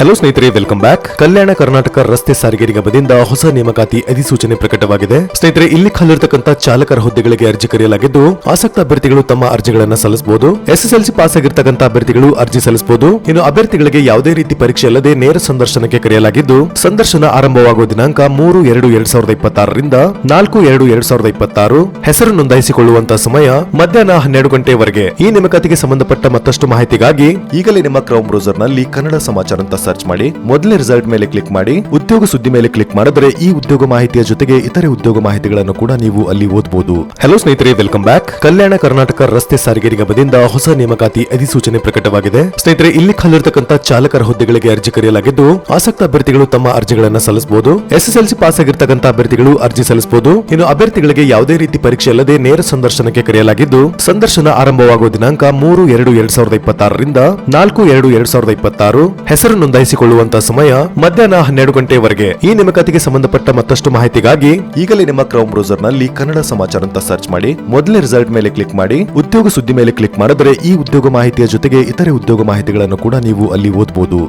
Hello ಸ್ನೇಹಿತರೆ, welcome back. Kalyana Karnataka ರಸ್ತೆ ಸಾರಿಗೆ ನಿಗಮದಿಂದ ಹೊಸ ನೇಮಕಾತಿ ಅಧಿಸೂಚನೆ ಪ್ರಕಟವಾಗಿದೆ. ಸ್ನೇಹಿತರೆ, ಇಲ್ಲಿ ಖಾಲಿರ್ತಕ್ಕಂಥ ಚಾಲಕರ ಹುದ್ದೆಗಳಿಗೆ ಅರ್ಜಿ ಕರೆಯಲಾಗಿದ್ದು, ಆಸಕ್ತ ಅಭ್ಯರ್ಥಿಗಳು ತಮ್ಮ ಅರ್ಜಿಗಳನ್ನು ಸಲ್ಲಿಸಬಹುದು. ಎಸ್ಎಸ್ಎಲ್ಸಿ ಪಾಸ್ ಆಗಿರ್ತಕ್ಕಂಥ ಅಭ್ಯರ್ಥಿಗಳು ಅರ್ಜಿ ಸಲ್ಲಿಸಬಹುದು. ಇನ್ನು ಅಭ್ಯರ್ಥಿಗಳಿಗೆ ಯಾವುದೇ ರೀತಿ ಪರೀಕ್ಷೆ ಅಲ್ಲದೆ ನೇರ ಸಂದರ್ಶನಕ್ಕೆ ಕರೆಯಲಾಗಿದ್ದು, ಸಂದರ್ಶನ ಆರಂಭವಾಗುವ ದಿನಾಂಕ 3/2/2026 ರಿಂದ 4/2/2026. ಹೆಸರು ನೋಂದಾಯಿಸಿಕೊಳ್ಳುವಂತಹ ಸಮಯ ಮಧ್ಯಾಹ್ನ 12 ಗಂಟೆವರೆಗೆ. ಈ ನೇಮಕಾತಿಗೆ ಸಂಬಂಧಪಟ್ಟ ಮತ್ತಷ್ಟು ಮಾಹಿತಿಗಾಗಿ ಈಗಲೇ ನಿಮ್ಮ ಕ್ರೋಮ್ ಬ್ರೌಸರ್ ನಲ್ಲಿ ಕನ್ನಡ ಸಮಾಚಾರ ಅಂತ ಸರ್ಚ್ ಮಾಡಿ. ಮೊದಲೇ ರಿಸಲ್ಟ್ ಮೇಲೆ ಕ್ಲಿಕ್ ಮಾಡಿ, ಉದ್ಯೋಗ ಸುದ್ದಿ ಮೇಲೆ ಕ್ಲಿಕ್ ಮಾಡಿದ್ರೆ ಈ ಉದ್ಯೋಗ ಮಾಹಿತಿಯ ಜೊತೆಗೆ ಇತರೆ ಉದ್ಯೋಗ ಮಾಹಿತಿಗಳನ್ನು ಕೂಡ ನೀವು ಅಲ್ಲಿ ಓದಬಹುದು. ಹಲೋ ಸ್ನೇಹಿತರೆ, ವೆಲ್ಕಮ್ ಬ್ಯಾಕ್. ಕಲ್ಯಾಣ ಕರ್ನಾಟಕ ರಸ್ತೆ ಸಾರಿಗೆ ನಿಗಮದಿಂದ ಹೊಸ ನೇಮಕಾತಿ ಅಧಿಸೂಚನೆ ಪ್ರಕಟವಾಗಿದೆ. ಸ್ನೇಹಿತರೆ, ಇಲ್ಲಿ ಖಾಲಿರ್ತಕ್ಕಂಥ ಚಾಲಕರ ಹುದ್ದೆಗಳಿಗೆ ಅರ್ಜಿ ಕರೆಯಲಾಗಿದ್ದು, ಆಸಕ್ತ ಅಭ್ಯರ್ಥಿಗಳು ತಮ್ಮ ಅರ್ಜಿಗಳನ್ನು ಸಲ್ಲಿಸಬಹುದು. ಎಸ್ಎಸ್ಎಲ್ಸಿ ಪಾಸ್ ಆಗಿರ್ತಕ್ಕಂಥ ಅಭ್ಯರ್ಥಿಗಳು ಅರ್ಜಿ ಸಲ್ಲಿಸಬಹುದು. ಇನ್ನು ಅಭ್ಯರ್ಥಿಗಳಿಗೆ ಯಾವುದೇ ರೀತಿ ಪರೀಕ್ಷೆ ಅಲ್ಲದೆ ನೇರ ಸಂದರ್ಶನಕ್ಕೆ ಕರೆಯಲಾಗಿದ್ದು, ಸಂದರ್ಶನ ಆರಂಭವಾಗುವ ದಿನಾಂಕ 3/2/2026 ರಿಂದ 4/2/2026. ಹೆಸರು ನೋಂದಾಯಿಸಿಕೊಳ್ಳುವಂತಹ ಸಮಯ ಮಧ್ಯಾಹ್ನ 12 ಗಂಟೆವರೆಗೆ. ಈ ನೇಮಕಾತಿಗೆ ಸಂಬಂಧಪಟ್ಟ ಮತ್ತಷ್ಟು ಮಾಹಿತಿಗಾಗಿ ಈಗಲೇ ನಿಮ್ಮ ಕ್ರೋಮ್ ಬ್ರೌಸರ್ ನಲ್ಲಿ ಕನ್ನಡ ಸಮಾಚಾರ ಅಂತ ಸರ್ಚ್ ಮಾಡಿ. ಮೊದಲೇ ರಿಸಲ್ಟ್ ಮೇಲೆ ಕ್ಲಿಕ್ ಮಾಡಿ, ಉದ್ಯೋಗ ಸುದ್ದಿ ಮೇಲೆ ಕ್ಲಿಕ್ ಮಾಡಿದ್ರೆ ಈ ಉದ್ಯೋಗ ಮಾಹಿತಿಯ ಜೊತೆಗೆ ಇತರೆ ಉದ್ಯೋಗ ಮಾಹಿತಿಗಳನ್ನು ಕೂಡ ನೀವು ಅಲ್ಲಿ ಓದಬಹುದು.